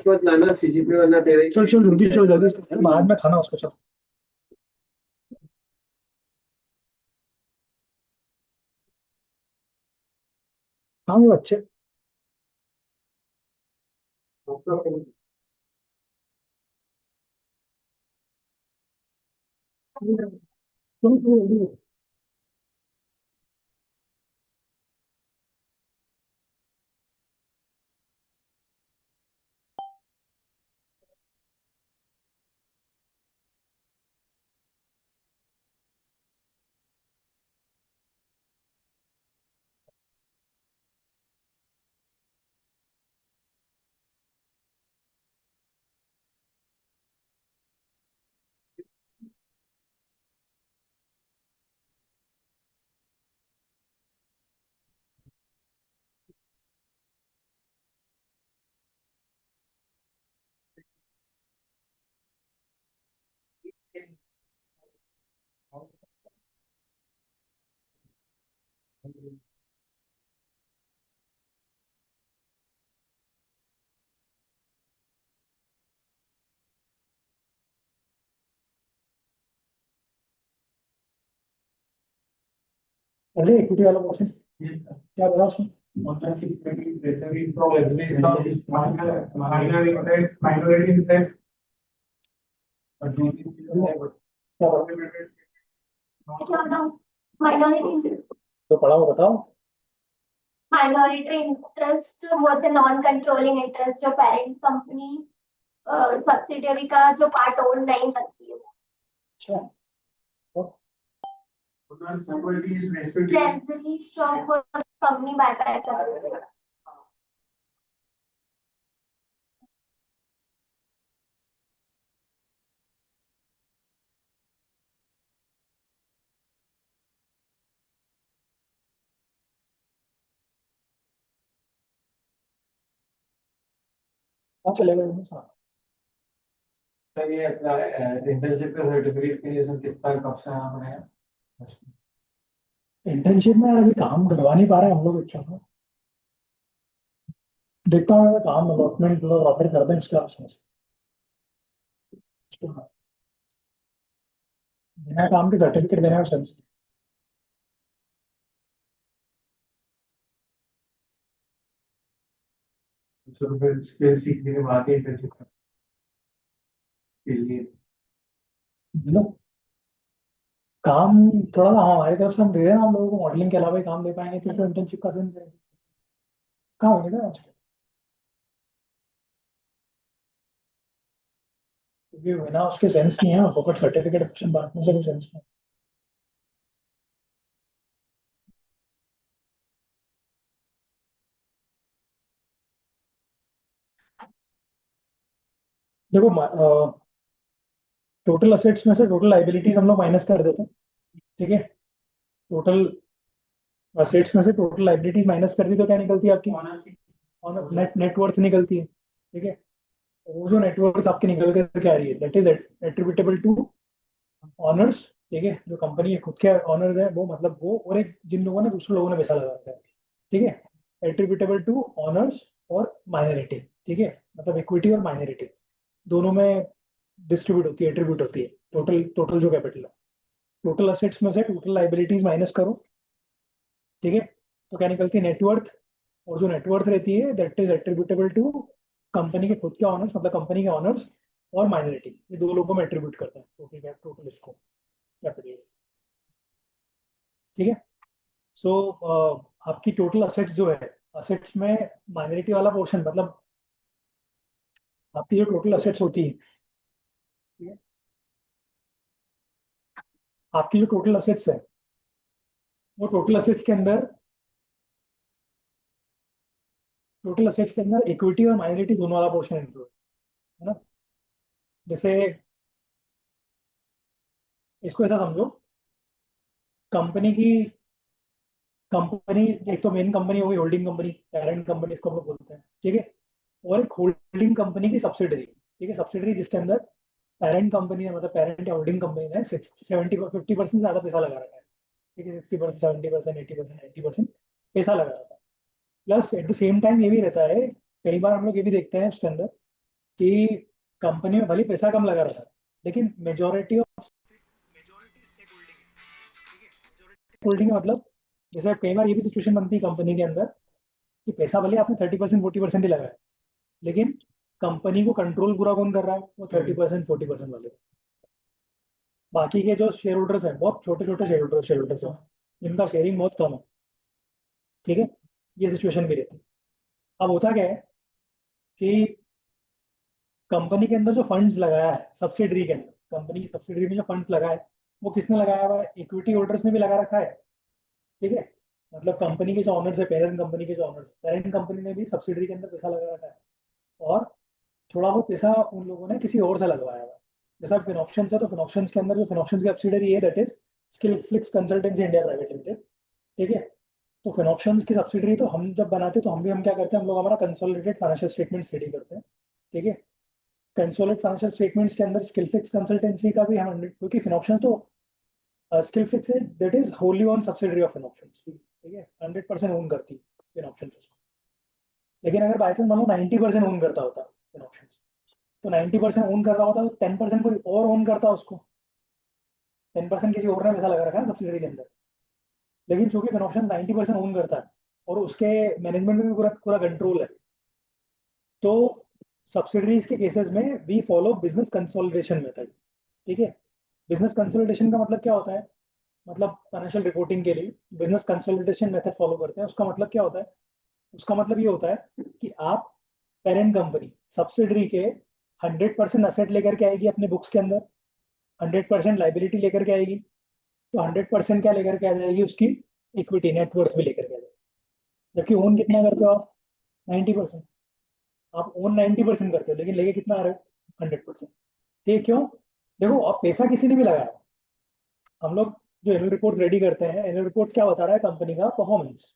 मत लाना सीजीपी वरना तेरा ही। चल चल जल्दी चल जल्दी चल, बाद में खाना उसको, चल। हाँ वो अच्छे। तुम जल्दी। अरे इक्विटी वाला क्वेश्चन क्या बोला उसमें? क्या बोला? माइनॉरिटी तो पढ़ा हो बताओ। माइनॉरिटी इंटरेस्ट वो थे नॉन कंट्रोलिंग इंटरेस्ट जो पेरेंट कंपनी सब्सिडियरी का जो पार्ट ओन नहीं करती है। अच्छा। और ट्रेजरी स्टॉक वो कंपनी बाय बाय कर रही है। कहाँ चले गए वो? ये अपना इंटर्नशिप का सर्टिफिकेट के लिए सब कितना कब से आना पड़ेगा? इंटर्नशिप में अभी काम करवा नहीं पा रहे हम लोग बच्चों को। देखता हूँ अगर काम अलॉटमेंट लोग ऑफर कर दें उसके बाद बिना काम के सर्टिफिकेट देने का सेंस। तो फिर स्किल सीखने के बाद ही इंटर्नशिप के लिए। मतलब काम थोड़ा सा हमारी तरफ से हम दे देना, हम लोगों को मॉडलिंग के अलावा ही काम दे पाएंगे तो इंटर्नशिप का सेंस है। कहाँ होने का आजकल, क्योंकि बिना उसके सेंस नहीं है, फोकट सर्टिफिकेट ऑप्शन बांटने से कोई सेंस नहीं। देखो टोटल असेट्स में से टोटल लाइबिलिटीज हम लोग माइनस कर देते हैं। ठीक है। टोटल असेट्स में से टोटल लाइबिलिटीज माइनस कर दी तो क्या निकलती है आपकी? और नेट नेटवर्थ निकलती है। ठीक है। वो जो नेटवर्थ आपकी निकल कर क्या आ रही है, that is attributable to owners. ठीक है। जो कंपनी के खुद के ऑनर्स है वो, मतलब वो, और एक जिन लोगों ने दूसरे लोगों ने पैसा लगा रखा है। ठीक है। एट्रीब्यूटेबल टू ऑनर्स और माइनॉरिटी। ठीक है। मतलब इक्विटी और माइनॉरिटी दोनों में डिस्ट्रीब्यूट होती है, एट्रीब्यूट होती है। टोटल टोटल जो कैपिटल है, टोटल असेट्स में से टोटल लाइबिलिटीज माइनस करो। ठीक है। तो क्या निकलती है? नेटवर्थ। और जो नेटवर्थ रहती है that is attributable to company के खुद के ऑनर्स, मतलब कंपनी के ऑनर्स और माइनॉरिटी, ये दो लोगों में एट्रीब्यूट करते हैं टोटल टोटल इसको कैपिटल। ठीक है। सो आपकी टोटल असेट्स जो है, असेट्स में माइनॉरिटी वाला पोर्शन, मतलब आपकी जो टोटल असेट्स होती है, ठीक है, आपकी जो टोटल असेट्स है वो टोटल असेट्स के अंदर इक्विटी और माइनॉरिटी दोनों वाला पोर्शन इंक्लूड है ना। जैसे इसको ऐसा समझो, कंपनी की कंपनी, एक तो मेन कंपनी हो गई होल्डिंग कंपनी, पेरेंट कंपनी इसको हम लोग बोलते हैं। ठीक है। और एक होल्डिंग कंपनी की सब्सिडरी। ठीक है। सब्सिडरी जिसके अंदर पेरेंट कंपनी है, मतलब पेरेंट या होल्डिंग कंपनी ने 50% ज्यादा पैसा लगा रखा है। ठीक है। 60%, 70%, 80%, 90% पैसा लगा रखा है। Plus at the same time ये भी रहता है, कई बार हम लोग ये भी देखते हैं उसके अंदर कि कंपनी में भले पैसा कम लगा रहा है लेकिन मेजोरिटी ऑफ होल्डिंग मतलब जैसे कई बार ये भी सिचुएशन बनती है कंपनी के अंदर कि पैसा भले आपने 30% 40% ही लगाया लेकिन कंपनी को कंट्रोल पूरा कौन कर रहा है, वो 30% 40% वाले। बाकी के जो शेयर होल्डर्स हैं बहुत छोटे छोटे शेयर होल्डर्स हैं जिनका शेयरिंग बहुत कम है, ठीक है, ये सिचुएशन भी रहती है। अब होता क्या है कि कंपनी के अंदर जो फंड्स लगाया है सब्सिडरी के अंदर, कंपनी की सब्सिडरी में जो फंड्स लगाया है वो किसने लगाया हुआ है, इक्विटी होल्डर्स ने भी लगा रखा है, ठीक है। मतलब कंपनी के जो ऑनर्स है, पेरेंट कंपनी के जो ऑनर्स, पेरेंट कंपनी ने भी सब्सिडरी के अंदर पैसा लगा रखा है और थोड़ा बहुत पैसा उन लोगों ने किसी और से लगवाया हुआ है। जैसा फिनॉप्शंस है तो फिनॉप्शंस के अंदर जो फिनॉप्शंस की सब्सिडरी है that is Skillflix consultancy India private limited, ठीक है। तो फिनॉप्शंस की सब्सिडरी तो हम जब बनाते हैं तो हम क्या करते हैं, हम लोग हमारा कंसोलिडेटेड फाइनेंशियल स्टेटमेंट्स रेडी करते हैं, ठीक है। कंसोलिडेटेड फाइनेंशियल स्टेटमेंट्स के अंदर स्किलफ्लिक्स कंसल्टेंसी का भी हम 100, क्योंकि फिनॉप्शंस तो स्किलफ्लिक्स है that is wholly owned subsidiary of Finoptions, ठीक है, 100% ओन करती है फिनॉप्शंस उसको। लेकिन अगर बाई चांस मान लो 90% ओन करता होता फिनॉप्शंस, तो 90% ओन कर रहा होता तो 10% कोई और ओन करता उसको, 10% किसी और ने पैसा लगा रखा है सब्सिडरी के अंदर। लेकिन चूंकि फिनॉप्शन 90% ओन करता है और उसके मैनेजमेंट में भी पूरा पूरा कंट्रोल है, तो सब्सिडरीज के केसेस में we follow business consolidation method, ठीक है। बिजनेस कंसोलिडेशन का मतलब क्या होता है, मतलब फाइनेंशियल रिपोर्टिंग के लिए बिजनेस कंसोलिडेशन मेथड फॉलो करते हैं। उसका मतलब क्या होता है, उसका मतलब ये होता है कि आप पेरेंट कंपनी सब्सिडरी के 100% असेट लेकर के आएगी अपने बुक्स के अंदर, 100% लाइबिलिटी लेकर के आएगी, तो 100% क्या लेकर के आ जाएगी, उसकी इक्विटी नेटवर्थ भी लेकर के आ जाएगी। जबकि ओन कितना करते हो आप, 90%। आप ओन 90% करते हो लेकिन लेके कितना आ रहे हो, 100%। ठीक क्यों, देखो अब पैसा किसी ने भी लगाया, हम लोग जो एनुअल रिपोर्ट रेडी करते हैं, एनुअल रिपोर्ट क्या बता रहा है, कंपनी का परफॉर्मेंस।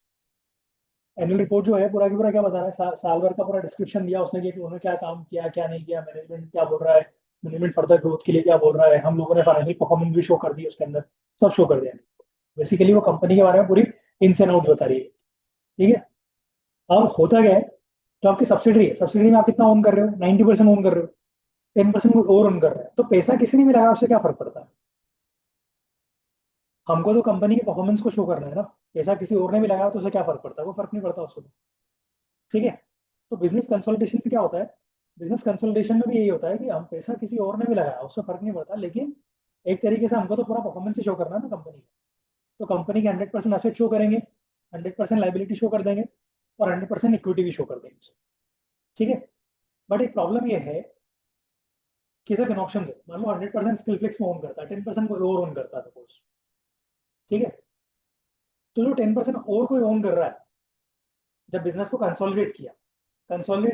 एनुअल रिपोर्ट जो है पूरा की पूरा क्या बता रहा है, साल भर का पूरा डिस्क्रिप्शन दिया उसने कि उन्होंने क्या काम किया क्या नहीं किया, मैनेजमेंट क्या बोल रहा है, मैनेजमेंट फर्दर ग्रोथ के लिए क्या बोल रहा है, हम लोगों ने फाइनेंशियल परफॉर्मेंस भी शो कर दी उसके अंदर, सब शो कर दिया। बेसिकली वो कंपनी के बारे में पूरी इनस एंड आउट बता रही है, ठीक है। अब होता क्या है, जो आपकी सब्सिडरी है, सब्सिडरी में आप कितना ओन कर रहे हो, 90% ओन कर रहे हो, 10% कोई और ओन कर रहा है, तो पैसा किसी ने भी लगा उससे क्या फर्क पड़ता है। हमको तो कंपनी के परफॉर्मेंस को शो करना है ना, पैसा किसी और ने भी लगाया तो उसे क्या फर्क पड़ता है, वो फर्क नहीं पड़ता उसको, ठीक है। तो बिजनेस कंसोलिडेशन में क्या होता है, बिजनेस कंसोलिडेशन में भी यही होता है कि हम पैसा किसी और ने भी लगाया उससे फर्क नहीं पड़ता, लेकिन एक तरीके से हमको तो पूरा परफॉर्मेंस ही शो करना है ना कंपनी का। तो कंपनी के 100% एसेट शो करेंगे, 100% लाइबिलिटी शो कर देंगे और 100% इक्विटी भी शो कर देंगे, ठीक है। बट एक प्रॉब्लम ये है कि सिर्फ इन ऑप्शन है, मान लो 100% स्किलफ्लिक्स में ओन करता है, 10% कोई और ओन करता है सपोज, ठीक है। तो जो 10% और कोई ओन कर रहा है, जब बिजनेस को कंसोलिडेट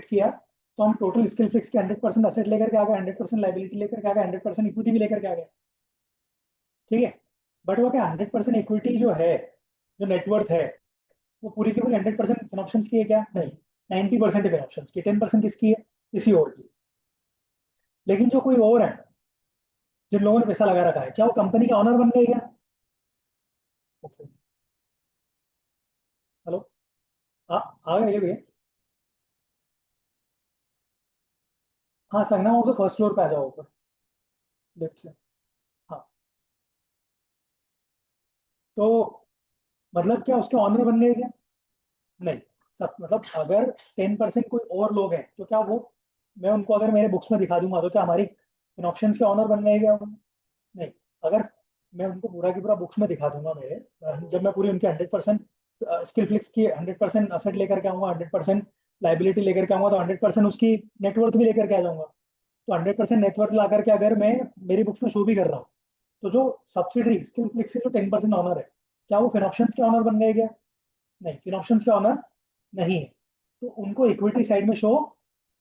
किया तो हम टोटल स्किलफ्लिक्स के 100% एसेट लेकर के आ गए, 100% लाइबिलिटी लेकर के आ गए, 100% इक्विटी भी लेकर के आ गए, ठीक है। बट वो क्या 100% इक्विटी जो है, जो नेटवर्थ है, वो पूरी की पूरी 100% ऑप्शंस की है क्या, नहीं, 90% है ऑप्शंस की, 10% किसकी है, किसी और की। लेकिन जो कोई और है जिन लोगों ने पैसा लगा रखा है, क्या वो कंपनी के ऑनर बन गए क्या। हेलो, आ गए ये भैया। हाँ संगना मॉल के फर्स्ट फ्लोर पे आ जाओ ऊपर, लेफ्ट से। हाँ, तो मतलब क्या उसके ऑनर बन गए क्या, नहीं। सब मतलब अगर 10% कोई और लोग हैं तो क्या वो, मैं उनको अगर मेरे बुक्स में दिखा दूंगा तो क्या हमारी इन ऑप्शंस के ऑनर बन गए क्या वो? नहीं। अगर मैं उनको पूरा की पूरा बुक्स में दिखा दूंगा मेरे, जब मैं पूरी उनकी 100% स्किलफ्लिक्स की 100% असेट लेकर के आऊंगा, 100% लाइबिलिटी लेकर के आऊंगा, तो 100% उसकी नेटवर्थ भी लेकर के आ जाऊंगा। तो 100% नेटवर्थ ला करके अगर मैं मेरी बुक्स में शो भी कर रहा हूँ, तो जो सब्सिडरी स्किलफ्लिक्स के जो 10% ऑनर है, क्या वो फिनऑप्शंस के ऑनर बन गए क्या, नहीं, फिनऑप्शंस के ऑनर नहीं है। तो उनको इक्विटी साइड में शो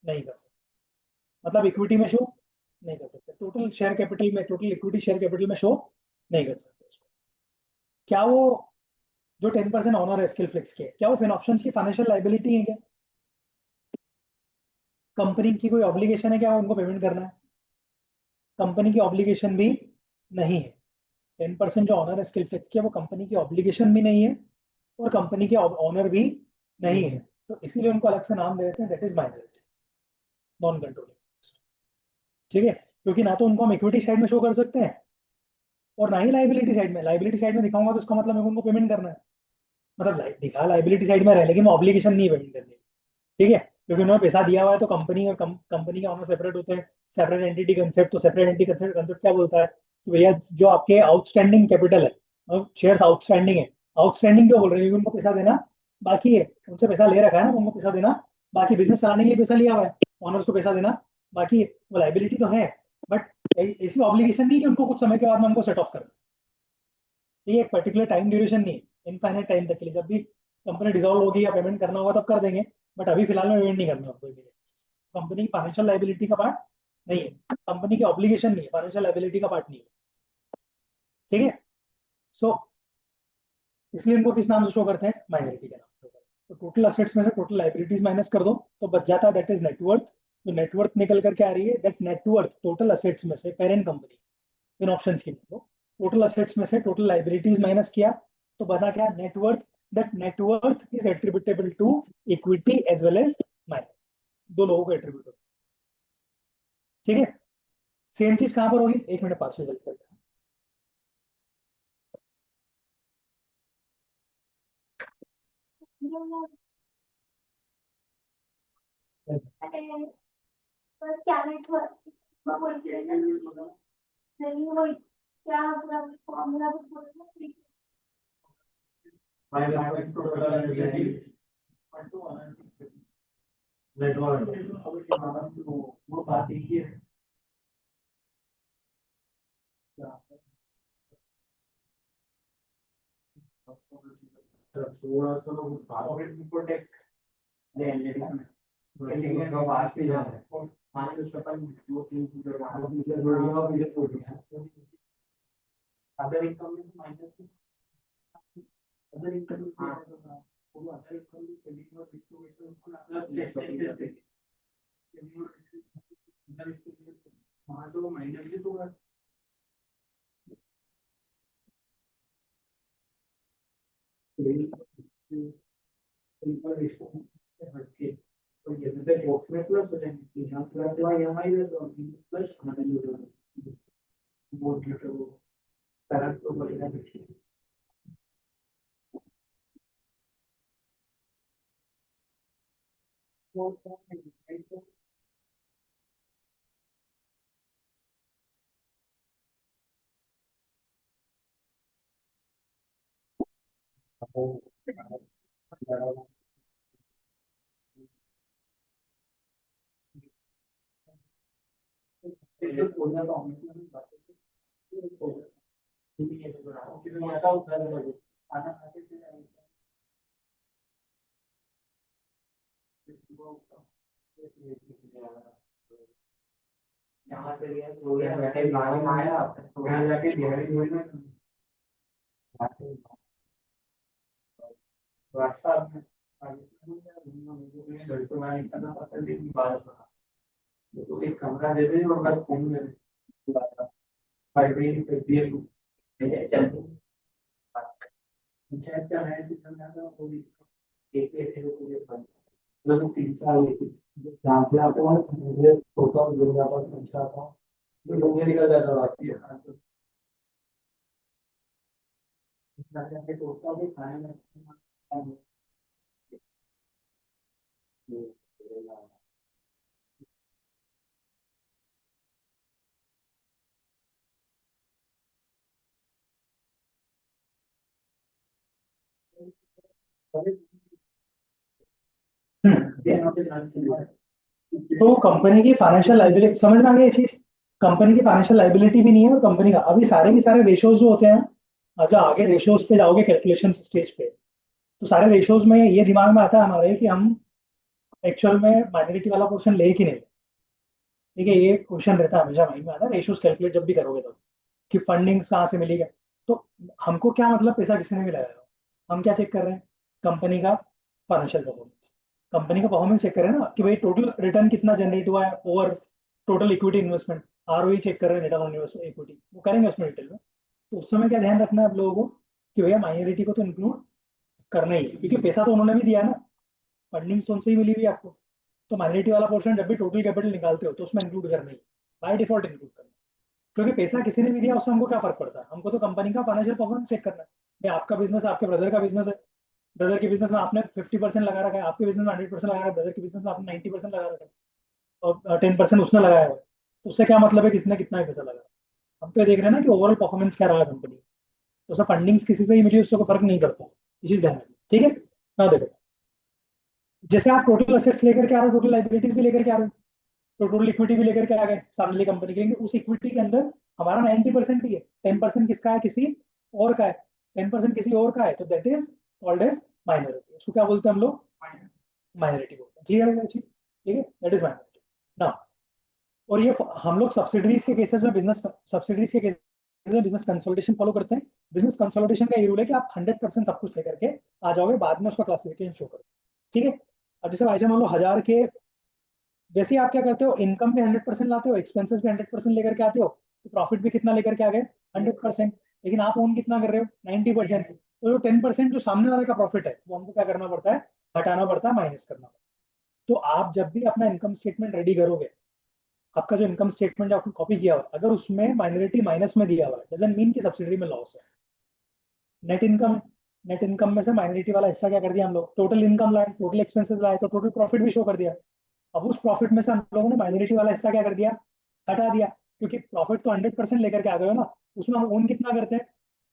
नहीं कर सकते, मतलब इक्विटी में शो नहीं कर सकते, टोटल शेयर कैपिटल में, टोटल इक्विटी शेयर कैपिटल में शो नहीं कर सकते उसको। क्या वो जो 10% ऑनर है स्किल फ्लिक्स के, क्या वो फिन ऑप्शंस की फाइनेंशियल लाइबिलिटी है क्या, कंपनी की कोई ऑब्लिगेशन है क्या उनको पेमेंट करना है, कंपनी की ऑब्लिगेशन भी नहीं है। 10% जो ऑनर है स्किल फ्लिक्स के, वो कंपनी की ऑब्लिगेशन भी नहीं है और कंपनी के ऑनर भी नहीं है, तो इसीलिए उनको अलग से नाम दे देते हैं, that is minority, non controlling. ठीक है, क्योंकि ना तो उनको हम इक्विटी साइड में शो कर सकते हैं और ना ही लाइबिलिटी साइड में। लाइबिलिटी साइड में दिखाऊंगा तो उसका मतलब मेरे को उनको पेमेंट करना है, मतलब दिखा लाइबिलिटी साइड में रहे लेकिन ऑब्लिगेशन नहीं पेमेंट करनी। ठीक है, क्योंकि उन्होंने पैसा दिया हुआ है तो कंपनी और कंपनी का ऑनर सेपरेट होते हैं, सेपरेट एंटिटी कंसेप्ट। तो सेपरेट एंटिटी कंसेप्ट कंसेप्ट क्या बोलता है कि भैया जो आपके आउटस्टैंडिंग कैपिटल है और शेयर्स आउटस्टैंडिंग है, आउटस्टैंडिंग क्यों बोल रहे हैं, क्योंकि उनको पैसा देना बाकी है, उनसे पैसा ले रखा है ना, उनको पैसा देना बाकी, बिजनेस चलाने के लिए पैसा लिया हुआ है, ऑनर्स को पैसा देना बाकी है। वो लाइबिलिटी तो है, बट ऐसी ऑब्लिगेशन नहीं कि उनको कुछ समय के बाद में हमको सेट ऑफ करना। ये एक पर्टिकुलर टाइम ड्यूरेशन नहीं है, इनफाइनाइट टाइम तक के लिए, जब भी कंपनी डिसॉल्व होगी या पेमेंट करना होगा तब कर देंगे, बट अभी फिलहाल में पेमेंट नहीं करना होगा। कंपनी की फाइनेंशियल लाइबिलिटी का पार्ट नहीं है, कंपनी की ऑब्लिगेशन नहीं है, फाइनेंशियल लाइबिलिटी का पार्ट नहीं है। ठीक है, सो इसलिए इनको किस नाम से शो करते हैं, माइनॉरिटी के नाम से show करते हैं। तो टोटल असेट्स में से टोटल लाइबिलिटीज माइनस कर दो तो बच जाता है दैट इज नेटवर्थ। तो नेटवर्थ निकल करके आ रही है, दैट नेटवर्थ टोटल असेट्स में से पेरेंट कंपनी इन ऑप्शंस की टोटल असेट्स में से टोटल लाइबिलिटीज माइनस किया तो बना क्या, net worth. That net worth is attributable to equity as well as minus, दो लोगों को एट्रीब्यूट होता है। ठीक है, सेम चीज कहां पर होगी, एक मिनट पार्शियल करते हैं। अरे पर क्या नेटवर्क नहीं वो क्या मतलब फॉर्मूला बोलना वो बात एक ही है। थोड़ा सा लोग प्रोटेक्ट लेकिन तो वास्ट ही जाता है। मान लो सपन दो तीन चीजें बाहर मुझे जोड़िएगा मुझे जोड़िएगा अगर इनकम में माइनस अदर इनकम वो अदर इनकम की सेविंग और डिस्ट्रीब्यूशन को अपना एक्सपेंसेस है अदर एक्सपेंसेस वहां से वो माइनस भी तो तो ये तो बॉक्स में प्लस हो जाएंगे यहाँ प्लस हुआ यहाँ माइनस और प्लस हमारे लिए वो करंट तो बढ़ेगा देखिए यहाँ से गया सो गया बैठे गाड़ी में आया तो यहाँ जाके दिहाड़ी हुई ना रास्ता में घर से बाहर निकलना पड़ता है लेकिन बाहर तो एक कमरा दे दे और बस घूम ले फाइब्रेट कर दिए चलते पंचायत का है सिस्टम जाता है वो भी एक ऐसे लोग बंद मतलब 3 साल लेके जहाँ से आपको मुझे होता है दुर्गा पर पंचायत था तो लोग निकल जाता आती है इतना करके टोटता भी खाने में तो कंपनी की फाइनेंशियल लाइबिलिटी समझ में आ गई ये चीज, कंपनी की फाइनेंशियल लाइबिलिटी भी नहीं है और कंपनी का अभी सारे के सारे रेशियोज जो होते हैं, जो आगे रेशियोज पे जाओगे कैलकुलेशन स्टेज पे, तो सारे रेशियोज में ये दिमाग में आता है हमारे कि हम एक्चुअल में माइनॉरिटी वाला पोर्शन ले कि नहीं। ठीक है, ये क्वेश्चन रहता है हमेशा माइंड में आता है रेशियोज कैलकुलेट जब भी करोगे तो, कि फंडिंग कहाँ से मिलेगा। तो हमको क्या मतलब पैसा किसी ने भी लगाया हो, हम क्या चेक कर रहे हैं, कंपनी का फाइनेंशियल परफॉर्मेंस, कंपनी का परफॉर्मेंस चेक कर रहे हैं ना, कि भाई टोटल रिटर्न कितना जनरेट हुआ है over total equity investment, ROE check कर रहे हैं, नेट ऑन इक्विटी, वो करेंगे उसमें डिटेल में। तो उस समय क्या ध्यान रखना है आप लोगों को कि भैया माइनॉरिटी को तो इंक्लूड करना ही है, क्योंकि पैसा तो उन्होंने भी दिया है ना, फंडिंग तो उनसे ही मिली हुई है आपको। तो माइनॉरिटी वाला पोर्शन जब भी टोटल कैपिटल निकालते हो तो उसमें इंक्लूड करना ही है। बाय डिफॉल्ट इंक्लूड करना, क्योंकि पैसा किसी ने भी दिया उससे हमको क्या फर्क पड़ता है, हमको तो कंपनी का फाइनेंशियल परफॉर्मेंस चेक करना है। ये आपका बिजनेस है, आपके ब्रदर का बिजनेस है, ब्रदर के बिजनेस में आपने 50% लगा रखा है, आपके बिजनेस में 100% लगा रखा है, ब्रदर के बिजनेस में आपने 90% लगा रखा है, और 10% उसने लगाया है, तो उससे क्या मतलब है किसने कितना ही पैसा लगाया। हम तो ये देख रहे हैं ना कि ओवरऑल परफॉर्मेंस क्या रहा है कंपनी, तो उसका फंडिंग किसी से ही मिली उससे कोई फर्क नहीं करता, ये चीज ध्यान रखिए, ठीक है। ना देखो, जैसे आप टोटल असेट्स लेकर के आ रहे हो, टोटल लाइबिलिटीज भी लेकर के आ रहे हो, तो टोटल इक्विटी भी लेकर के आ गए सामने वाली कंपनी के, लेकिन उस इक्विटी के अंदर हमारा 90% ही है, 10% किसका है, किसी और का है, 10% किसी और का है, तो that is called as minority. उसको क्या बोलते हैं हम लोग, माइनॉरिटी बोलते हैं। क्लियर है ये चीज, ठीक है, दैट इज माइनॉरिटी ना। और ये हम लोग सब्सिडरीज के केसेस में, बिजनेस सब्सिडरीज के केसेस में बिजनेस कंसोलिडेशन फॉलो करते हैं। बिजनेस कंसोलिडेशन का ये रूल है कि आप 100% सब कुछ लेकर के आ जाओगे, बाद में उसका क्लासिफिकेशन शो करो, ठीक है। अब जैसे भाई मान लो 1000 के, जैसे ही आप क्या करते हो, इनकम भी 100% लाते हो, एक्सपेंसेस भी 100% लेकर के आते हो, तो प्रॉफिट भी कितना लेकर के आ गए, 100%। लेकिन आप ओन कितना कर रहे हो, 90%। तो जो 10% जो सामने वाले का प्रॉफिट है वो हमको क्या करना पड़ता है, हटाना पड़ता है, माइनस करना पड़ता है। तो आप जब भी अपना इनकम स्टेटमेंट रेडी करोगे, आपका जो इनकम स्टेटमेंट आपको कॉपी किया हुआ है, अगर उसमें माइनॉरिटी माइनस में दिया हुआ है, डजंट मीन कि सब्सिडरी में लॉस है। नेट इनकम, नेट इनकम में से माइनॉरिटी वाला हिस्सा क्या कर दिया हम लोग, टोटल इनकम लाए, टोटल एक्सपेंसेस लाए, तो टोटल प्रॉफिट भी शो कर दिया। अब उस प्रॉफिट में से हम लोगों ने माइनॉरिटी वाला हिस्सा क्या कर दिया, हटा दिया, क्योंकि प्रॉफिट तो 100% लेकर के आ गए हो ना, उसमें हम ओन कितना करते हैं,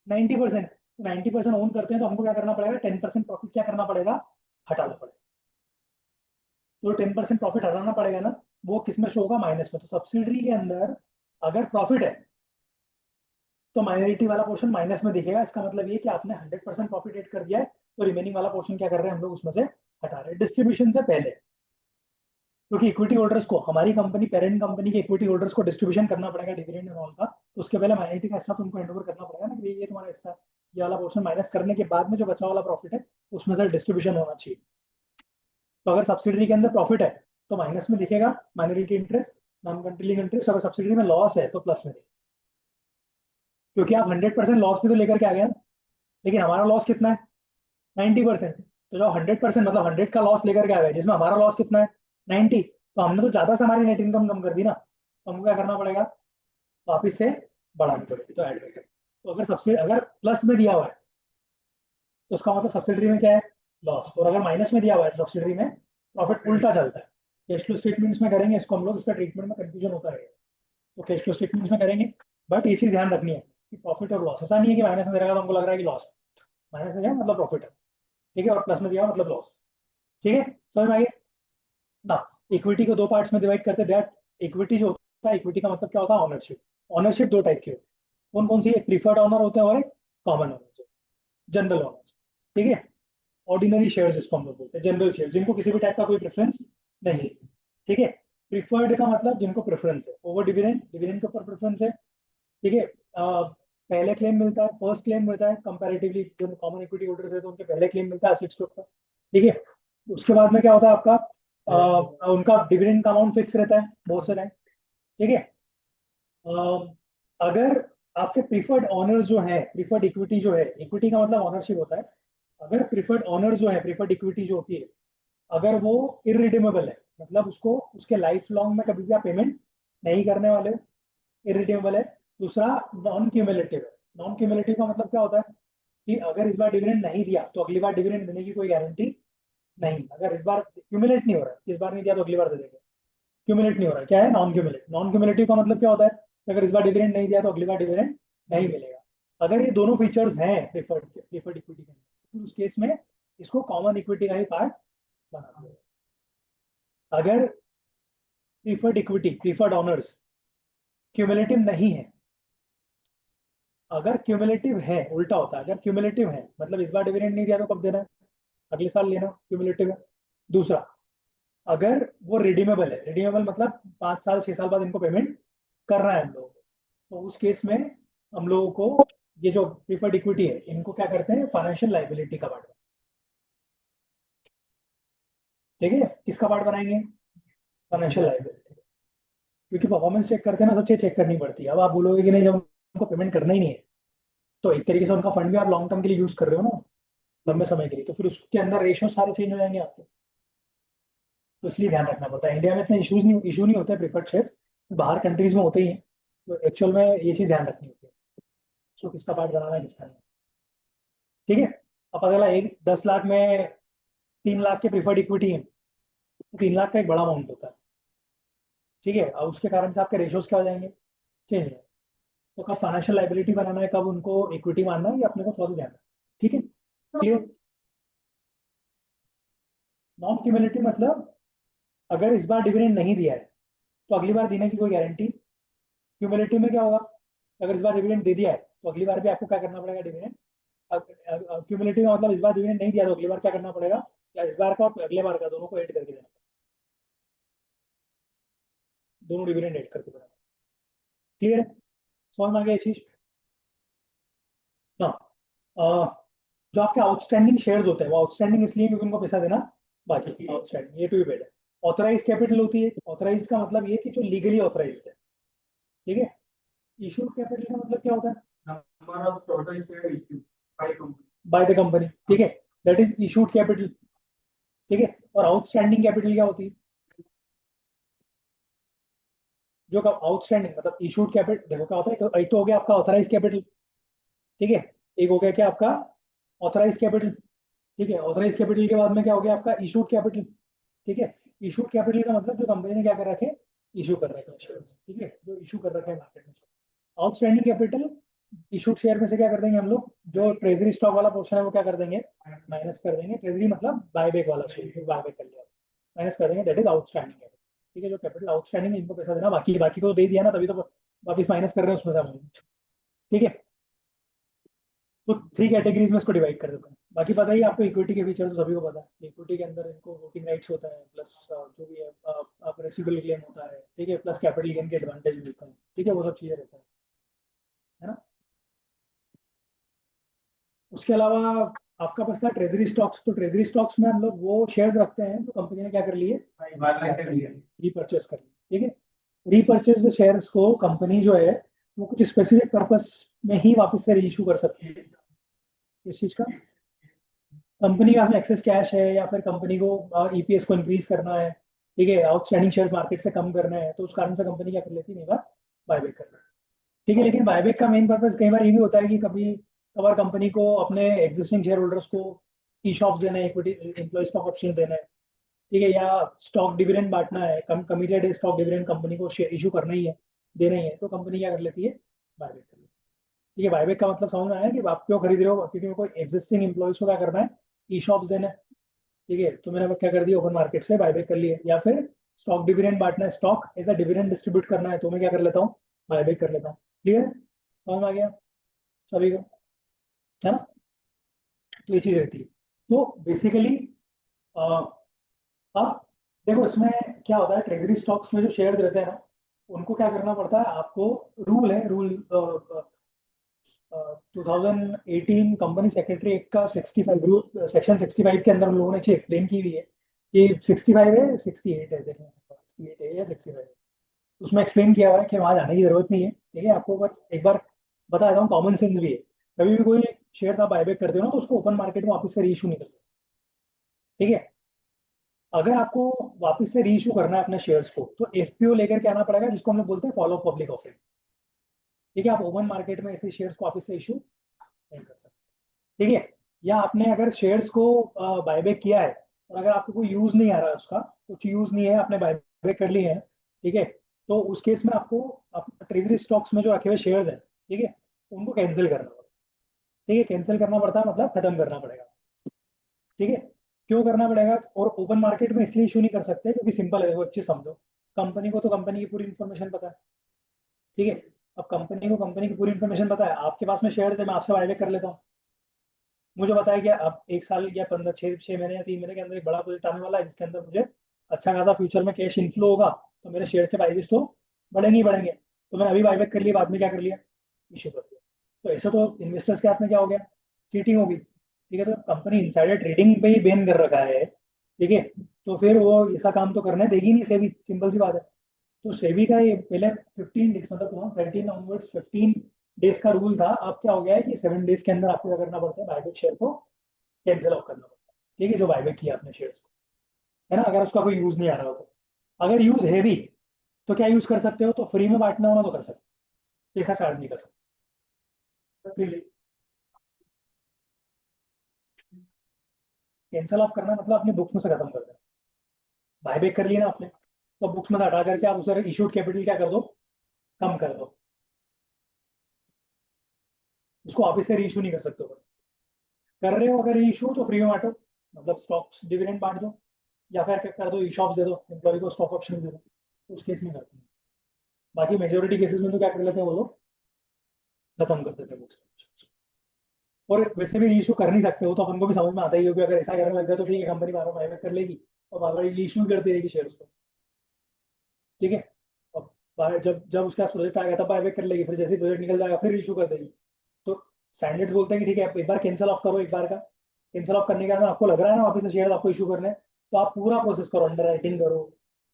90%। 90% ओन करते हैं तो हमको क्या करना पड़ेगा, 10% प्रॉफिट क्या करना पड़ेगा, हटाना पड़ेगा। तो 10% प्रॉफिट हटाना पड़ेगा ना, वो किसमें शो होगा, माइनस में। तो सब्सिडरी के अंदर अगर प्रॉफिट है तो माइनॉरिटी वाला पोर्शन माइनस में दिखेगा, इसका मतलब ये कि आपने 100% प्रॉफिट एड कर दिया है, तो रिमेनिंग वाला पोर्शन क्या कर रहे हैं हम लोग, उसमें से हटा रहे हैं डिस्ट्रीब्यूशन से पहले। क्योंकि इक्विटी होल्डर्स को, हमारी कंपनी पेरेंट कंपनी के इक्विटी होल्डर्स को डिस्ट्रीब्यूशन करना पड़ेगा डिविडेंड एंड ऑल का, तो उसके पहले माइनॉरिटी का हिस्सा तुमको हैंडओवर करना पड़ेगा ना, कि ये तुम्हारा हिस्सा है। ये वाला पोर्शन माइनस करने के बाद में जो बचा वाला प्रॉफिट है उसमें से डिस्ट्रीब्यूशन होना चाहिए। तो अगर सब्सिडरी के अंदर प्रॉफिट है तो माइनस में दिखेगा minority interest, non controlling interest. अगर सब्सिडरी में लॉस है तो प्लस में दिखेगा, क्योंकि आप 100% लॉस भी तो लेकर के आ गए ना, लेकिन हमारा लॉस कितना है, 90%। तो जो 100% मतलब 100 का लॉस लेकर के आ गए, जिसमें हमारा लॉस कितना है, 90, तो हमने तो ज्यादा से हमारी नेट इनकम कम कर दी ना, तो हमको क्या करना पड़ेगा, वापिस से बढ़ानी पड़ेगी, तो ऐड करके। तो अगर सब्सिडी अगर प्लस में दिया हुआ है तो उसका मतलब सब्सिडरी में क्या है, लॉस। और अगर माइनस में दिया हुआ है तो सब्सिडरी में प्रॉफिट उल्टा चलता है। कैश फ्लो स्टेटमेंट्स में करेंगे इसको हम लोग, इसका ट्रीटमेंट में कंफ्यूजन होता रहेगा, तो कैश फ्लो स्टेटमेंट्स में करेंगे। बट ये चीज ध्यान रखनी है कि प्रॉफिट और लॉस, ऐसा नहीं है कि माइनस में दे रहा है तो हमको लग रहा है कि लॉस है, माइनस में दिया मतलब प्रॉफिट है, ठीक है, और प्लस में दिया मतलब लॉस, ठीक है, समझ में आइए ना। इक्विटी को दो पार्ट्स में डिवाइड करते हैं, दैट इक्विटी जो होता है, इक्विटी का मतलब क्या होता है, ऑनरशिप। ऑनरशिप दो टाइप की होती है, कौन कौन सी, एक प्रीफर्ड ऑनर होता है और एक कॉमन ऑनर, जनरल ऑनर, ठीक है। ऑर्डिनरी शेयर्स जिसको हम लोग बोलते हैं, जनरल शेयर, जिनको किसी भी टाइप का कोई प्रेफरेंस नहीं है, ठीक है। प्रीफर्ड का मतलब जिनको प्रेफरेंस है, ओवर डिविडेंड, डिविडेंड के ऊपर प्रेफरेंस है, ठीक है। पहले क्लेम मिलता है, फर्स्ट क्लेम मिलता है कंपैरेटिवली, जो कॉमन इक्विटी होल्डर्स है तो उनके पहले क्लेम मिलता है एसेट्स के ऊपर, ठीक है। उसके बाद में क्या होता है आपका, उनका डिविडेंड का अमाउंट फिक्स रहता है बहुत से टाइम, ठीक है। अगर आपके प्रीफर्ड ऑनर्स जो है, प्रीफर्ड इक्विटी जो है, इक्विटी का मतलब ऑनरशिप होता है, अगर प्रीफर्ड ऑनर जो है, प्रीफर्ड इक्विटी जो होती है, अगर वो इरिडीमेबल है, मतलब उसको उसके लाइफ लॉन्ग में कभी भी आप पेमेंट नहीं करने वाले हो, इरिडीमेबल है। दूसरा नॉन क्यूमुलेटिव है। नॉन क्यूमुलेटिव का मतलब क्या होता है कि अगर इस बार डिविडेंड नहीं दिया तो अगली बार डिविडेंड देने की कोई गारंटी नहीं, अगर इस बार क्यूमुलेट नहीं हो रहा है, इस बार नहीं दिया तो अगली बार दे देंगे, क्यूमुलेट नहीं हो रहा है, क्या है, नॉन क्यूमुलेट। नॉन क्यूमुलेटिव का मतलब क्या होता है कि अगर इस बार डिविडेंड नहीं दिया तो अगली बार डिविडेंड नहीं मिलेगा। अगर ये दोनों फीचर्स हैं प्रीफर्ड इक्विटी के अंदर, तो उस केस में इसको कॉमन इक्विटी का ही पार्ट बना दो। अगर preferred equity, preferred honours cumulative नहीं है, अगर क्यूमुलेटिव है, उल्टा होता है, अगर क्यूमुलेटिव है मतलब इस बार डिविडेंड नहीं दिया तो कब देना है, अगले साल लेना, क्यूमुलेटिव है। दूसरा, अगर वो रिडीमेबल है, रिडीमेबल मतलब 5 साल 6 साल बाद इनको पेमेंट करना है हम लोगों को, तो उस केस में हम लोगों को ये जो प्रीफर्ड इक्विटी है इनको क्या करते हैं, फाइनेंशियल लाइबिलिटी का पार्ट, ठीक है। किसका पार्ट बनाएंगे, फाइनेंशियल लाइबिलिटी, क्योंकि परफॉर्मेंस चेक करते हैं ना, सब चीज चेक करनी पड़ती है। अब आप बोलोगे कि नहीं, जब उनको पेमेंट करना ही नहीं है, तो एक तरीके से उनका फंड भी आप लॉन्ग टर्म के लिए यूज कर रहे हो ना, लंबे समय के लिए, तो फिर उसके अंदर रेशियो सारे चेंज हो जाएंगे आपके, तो इसलिए ध्यान रखना पड़ता है। इंडिया में इतने इशू नहीं होते प्रीफर्ड शेयर, बाहर कंट्रीज में होते ही हैं, तो एक्चुअल में ये चीज़ ध्यान रखनी होती है, सो किसका पार्ट बनाना है किसका नहीं। ठीक है। अब पता चला एक 10 लाख में 3 लाख के प्रीफर्ड इक्विटी है, तो 3 लाख का एक बड़ा अमाउंट होता है। ठीक है, अब उसके कारण से आपके रेशियोज क्या हो जाएंगे, चेंज हो। तो कब फाइनेंशियल लाइबिलिटी बनाना है, कब उनको इक्विटी मानना है, ये अपने को थोड़ा सा ध्यान रखना है। ठीक है, क्लियर। नॉन क्यूमुलेटिव मतलब अगर इस बार डिविडेंड नहीं दिया है तो अगली बार देने की कोई गारंटी। क्यूमुलेटिव में क्या होगा, अगर इस बार डिविडेंड दे दिया है तो अगली बार भी आपको क्या करना पड़ेगा, डिविडेंड। क्यूमुलेटिव का मतलब इस बार डिविडेंड नहीं दिया तो अगली बार क्या करना पड़ेगा, या इस बार का और अगले बार का दोनों को ऐड करके देना, दोनों डिविडेंड ऐड करके देना। क्लियर है, समझ में आ गया ये चीज ना। जो आपके आउटस्टैंडिंग शेयर्स होते हैं वो आउटस्टैंडिंग इसलिए क्योंकि उनको पैसा देना बाकी, आउटस्टैंडिंग ये टू बी पेड है। ऑथराइज कैपिटल होती है, ऑथराइज का मतलब ये कि जो लीगली ऑथराइज है। ठीक है, इशूड कैपिटल का मतलब क्या होता है, number of total share issue by company. By the company. ठीक है, दैट इज इशूड कैपिटल। ठीक है, और आउटस्टैंडिंग कैपिटल क्या होती है, जो आउटस्टैंडिंग मतलब इशूड कैपिटल, देखो क्या होता है, एक तो हो गया आपका ऑथराइज कैपिटल। ठीक है, एक हो गया क्या आपका ऑथराइज कैपिटल। ठीक है, ऑथराइज कैपिटल के बाद में क्या हो गया आपका इशूड कैपिटल। ठीक है, इशूड कैपिटल का मतलब जो कंपनी ने क्या कर रखे, इशू कर रखे हैं शेयर्स। ठीक है, जो इशू कर रखे हैं मार्केट में। आउटस्टैंडिंग कैपिटल इशूड शेयर में से क्या कर देंगे हम लोग, जो ट्रेजरी स्टॉक वाला पोर्शन है वो क्या कर देंगे, माइनस कर देंगे। ट्रेजरी मतलब बायबैक वाला शेयर, बायबैक कर लिया, माइनस कर देंगे, दैट इज आउटस्टैंडिंग कैपिटल। ठीक है, जो कैपिटल आउटस्टैंडिंग इनको पैसा देना, बाकी बाकी को तो दे दिया ना, तभी तो वापिस माइनस कर रहे हैं उसमें से हम लोग। ठीक है, तो 3 कैटेगरीज में इसको डिवाइड कर देते हैं। बाकी पता ही है आपको, इक्विटी के फीचर तो सभी को पता है। इक्विटी के अंदर इनको वोटिंग राइट्स होता है, प्लस जो भी है आप रेसिडुअल क्लेम होता है। ठीक है, प्लस कैपिटल गेन के एडवांटेज मिलता है। ठीक है, वो सब चीजें रहता है ना। उसके अलावा आपका पास था ट्रेजरी स्टॉक्स, तो ट्रेजरी स्टॉक्स में हम लोग वो शेयर्स रखते हैं जो कंपनी ने क्या कर लिए, रीपर्चेस कर लिए। ठीक है, रीपर्चेस शेयर्स को कंपनी जो है वो कुछ स्पेसिफिक पर्पस में ही वापस से रीइशू कर सकती है। इस चीज का, कंपनी के पास में एक्सेस कैश है, या फिर कंपनी को ईपीएस को इंक्रीज करना है। ठीक है, आउटस्टैंडिंग शेयर्स मार्केट से कम करना है, तो उस कारण से कंपनी क्या कर लेती है, कई बार बायबैक कर लेती है। ठीक है, लेकिन बायबैक का मेन पर्पस कई बार ये भी होता है कि कभी कभार कंपनी को अपने एग्जिस्टिंग शेयर होल्डर्स को ई शॉप्स देना है, इक्विटी एम्प्लॉय स्टॉक ऑप्शन देना है। ठीक है, या स्टॉक डिविडेंड बांटना है, कमिटेड स्टॉक डिविडेंड कंपनी को इशू करना ही है, देना ही है, तो कंपनी क्या कर लेती है, बायबैक कर लेती है। ठीक है, बायबैक का मतलब समझ में आया कि आप क्यों खरीद रहे हो, क्योंकि कोई एग्जिस्टिंग एम्प्लॉयज को क्या करना है, ई शॉप्स देना है। ठीक है, तो मैंने क्या कर दिया, ओपन मार्केट से बायबैक कर लिए। या फिर स्टॉक डिविडेंड बांटना है, stock as a dividend distribute करना है, तो मैं क्या कर लेता हूँ, बायबैक कर लेता हूँ। क्लियर, समझ में आ गया सभी को, है ना। तो ये चीज रहती है। तो बेसिकली अब देखो इसमें क्या होता है, ट्रेजरी स्टॉक्स में जो शेयर्स रहते हैं ना, उनको क्या करना पड़ता है आपको, रूल है, रूल 2018 कंपनी सेक्रेटरी एक्ट का 65 रूल, सेक्शन 65 के अंदर हम लोगों ने चीज एक्सप्लेन की हुई है कि 65 है, 68 है, देखिए 68 है या 65 है। उसमें एक्सप्लेन किया हुआ है कि वहां जाने की जरूरत नहीं है। ठीक है, आपको बस एक बार बता देता हूँ, कॉमन सेंस भी है। कभी भी कोई शेयर आप बायबैक करते हो ना, तो उसको ओपन मार्केट में वापस से रीइशू नहीं कर सकते। ठीक है, अगर आपको वापस से रीइशू करना है अपने शेयर्स को, तो एफपीओ लेकर के आना पड़ेगा, जिसको हम लोग बोलते हैं फॉलो पब्लिक ऑफरिंग। ठीक है, आप ओपन मार्केट में ऐसे शेयर्स को वापस से इशू नहीं कर सकते। ठीक है, या आपने अगर शेयर्स को बायबैक किया है और अगर आपको कोई यूज नहीं आ रहा है, उसका कुछ यूज नहीं है, आपने बायबैक कर लिए हैं। ठीक है, तो उस केस में आपको ट्रेजरी स्टॉक्स में जो रखे हुए शेयर्स हैं, ठीक है, उनको कैंसिल करना पड़ेगा। ठीक है, कैंसिल करना पड़ता है मतलब खत्म करना पड़ेगा। ठीक है, क्यों करना पड़ेगा, और ओपन मार्केट में इसलिए इशू नहीं कर सकते क्योंकि सिंपल है, देखो अच्छी समझो, कंपनी को तो कंपनी की पूरी इन्फॉर्मेशन पता है। ठीक है, अब कंपनी को कंपनी की पूरी इन्फॉर्मेशन पता है, आपके पास में शेयर है, मैं आपसे बायबैक कर लेता हूँ। मुझे बताया कि अब 1 साल या 6 महीने या 3 महीने के अंदर एक बड़ा प्रोजेक्ट आने वाला है, जिसके अंदर मुझे अच्छा खासा फ्यूचर में कैश इनफ्लो होगा, तो मेरे शेयर के प्राइसेस तो बढ़ेंगे ही बढ़ेंगे। तो मैंने अभी बायबैक कर लिया, बाद में क्या कर लिया, इशू कर दिया। तो ऐसे तो इन्वेस्टर्स के हाथ में क्या हो गया, चीटिंग होगी। ठीक है, तो कंपनी इनसाइडर ट्रेडिंग पे ही बैन कर रखा है। ठीक है, तो फिर वो ऐसा काम तो करने देगी नहीं सेबी, सिंपल सी बात है। तो सेबी का ये पहले 15 डेज, मतलब 13 ऑनवर्ड्स 15 डेज का रूल था। अब क्या हो गया है कि 7 डेज के अंदर आपको क्या करना पड़ता है, बायबैक शेयर को कैंसिल ऑफ करना पड़ता है। ठीक है, जो बायबैक किया अपने शेयर्स को, है ना, अगर उसका कोई यूज नहीं आ रहा हो तो। अगर यूज है भी तो क्या यूज कर सकते हो, तो फ्री में बांटना होना तो कर सकते हो, पैसा चार्ज नहीं कर सकते। कैंसल ऑफ करना मतलब अपने बुक्स में से खत्म कर देना। बायबैक कर लिया ना आपने, तो बुक्स में से हटा करके आप उसे इशूड कैपिटल क्या कर दो, कम कर दो, उसको वापस से रीइशू नहीं कर सकते हो। कर रहे हो अगर रीइशू तो फ्री में बांटो, मतलब स्टॉक्स डिविडेंड बांट दो, या फिर क्या कर दो, ई-शॉप्स दे दो, एम्प्लॉय को स्टॉक ऑप्शन दे दो, तो उस केस में करते हैं। बाकी मेजोरिटी केसेस में तो क्या कर लेते हैं वो लोग, खत्म कर देते हैं बुक्स। और वैसे भी रीइशू कर नहीं सकते, वो तो अपन को भी समझ में आता ही होगा, अगर ऐसा करने लग गया तो ठीक है, कंपनी बार बार बायबैक कर लेगी और बार बार रीइशू करती रहेगी शेयर्स को, ठीक है। अब जब जब उसके पास प्रोजेक्ट आएगा तब बायबैक कर लेगी, फिर जैसे प्रोजेक्ट निकल जाएगा फिर इशू कर देगी। तो स्टैंडर्ड्स बोलते हैं कि ठीक है, एक बार कैंसिल ऑफ करो, एक बार का कैंसिल ऑफ करने के बाद आपको लग रहा है ना वापस से शेयर आपको इशू करना है, तो आप पूरा प्रोसेस करो, अंडर राइटिंग करो,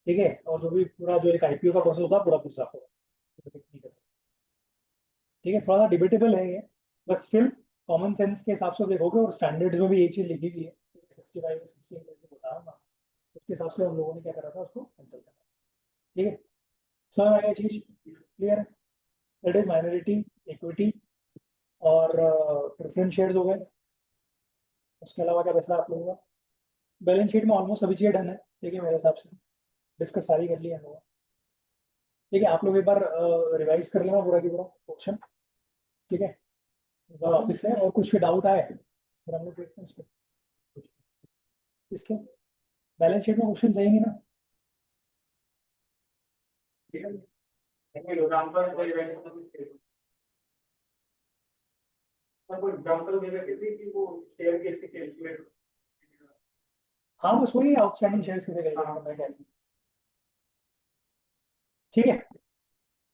ठीक है, और जो भी पूरा जो एक आईपीओ का प्रोसेस होता है पूरा प्रोसेस आपको, ठीक है। थोड़ा सा डिबेटेबल है ये, बट स्टिल कॉमन सेंस के हिसाब से देखोगे, और स्टैंडर्ड्स में भी ये चीज लिखी हुई है, 65 68 बता रहा हूँ, उसके हिसाब से हम लोगों ने क्या करा था, उसको कैंसिल करा, ठीक है। समझ आ गया चीज, क्लियर है। दैट इज माइनॉरिटी, इक्विटी और प्रेफरेंस शेयर्स हो गए। उसके अलावा क्या बच रहा है आप लोगों का, बैलेंस शीट में ऑलमोस्ट सभी चीजें डन है, ठीक है, मेरे हिसाब से डिस्कस सारी कर ली है हम लोगों ने। ठीक है, आप लोग एक बार रिवाइज कर लेना पूरा की पूरा क्वेश्चन, ठीक है, एक बार ऑफिस से, और कुछ भी डाउट आए फिर हम लोग देखते हैं इस पे। इसके बैलेंस शीट में क्वेश्चन चाहिए ना, एग्जाम्पल दे रहे थे कि वो शेयर कैसे कैलकुलेट। हाँ बस वही आउटस्टैंडिंग शेयर्स कैसे कैलकुलेट करना है, ठीक है।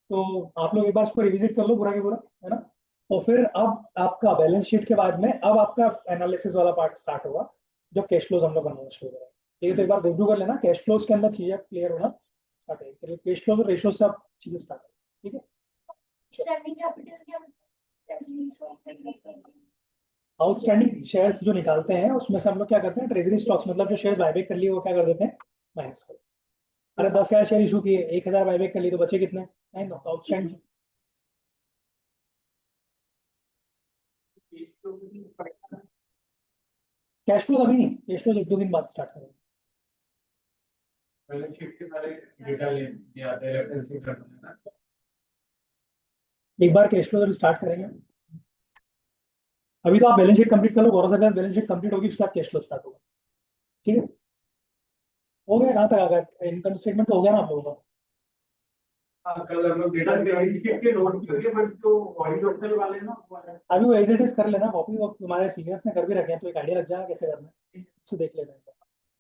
तो आप लोग एक बार उसको रिविजिट कर लो पूरा की पूरा, है ना। और फिर अब आपका बैलेंस शीट के बाद में अब आपका एनालिसिस वाला पार्ट स्टार्ट होगा, जो कैश फ्लोज हम लोग बनाना शुरू करेंगे, ठीक है। तो एक बार रिव्यू कर लेना, कैश फ्लोज के अंदर चीजें क्लियर होना स्टार्ट है, फिर कैश फ्लो और रेशियो से आप चीजें स्टार्ट है, ठीक है। स्टैंडिंग कैपिटल क्या होता है? आउटस्टैंडिंग शेयर्स जो निकालते हैं उसमें से हम लोग क्या करते हैं, ट्रेजरी स्टॉक्स, मतलब जो शेयर्स बायबैक कर लिए वो क्या कर देते हैं, माइनस कर। अरे 10,000 शेयर इशू किए, 1,000 बायबैक कर लिए, तो बचे कितने, 9, आउटस्टैंडिंग। कैश फ्लो अभी नहीं, कैश फ्लो 1-2 दिन बाद स्टार्ट करेंगे। बैलेंस शीट के सारे डेटा ले आते हैं, रेफरेंस करते हैं ना। एक बार कैश फ्लो जब स्टार्ट करेंगे, अभी तो आप बैलेंस शीट कंप्लीट कर लो, गौरव सर बैलेंस शीट कंप्लीट होगी उसके बाद कैश फ्लो स्टार्ट होगा, ठीक है। हो गया कहाँ तक आ गया, इनकम स्टेटमेंट तो हो गया ना आप लोगों का। हाँ, कल हम लोग डेटा बैलेंस शीट के नोट किए, बट जो हॉरिजॉन्टल वाले ना अभी वो एज इट इज कर लेना कॉपी, वो तुम्हारे सीनियर्स ने कर भी रखे हैं, तो एक आइडिया लग जाएगा कैसे करना है, उससे देख लेना,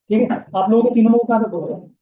ठीक है। आप लोगों के तीनों लोगों का बोल रहे हैं।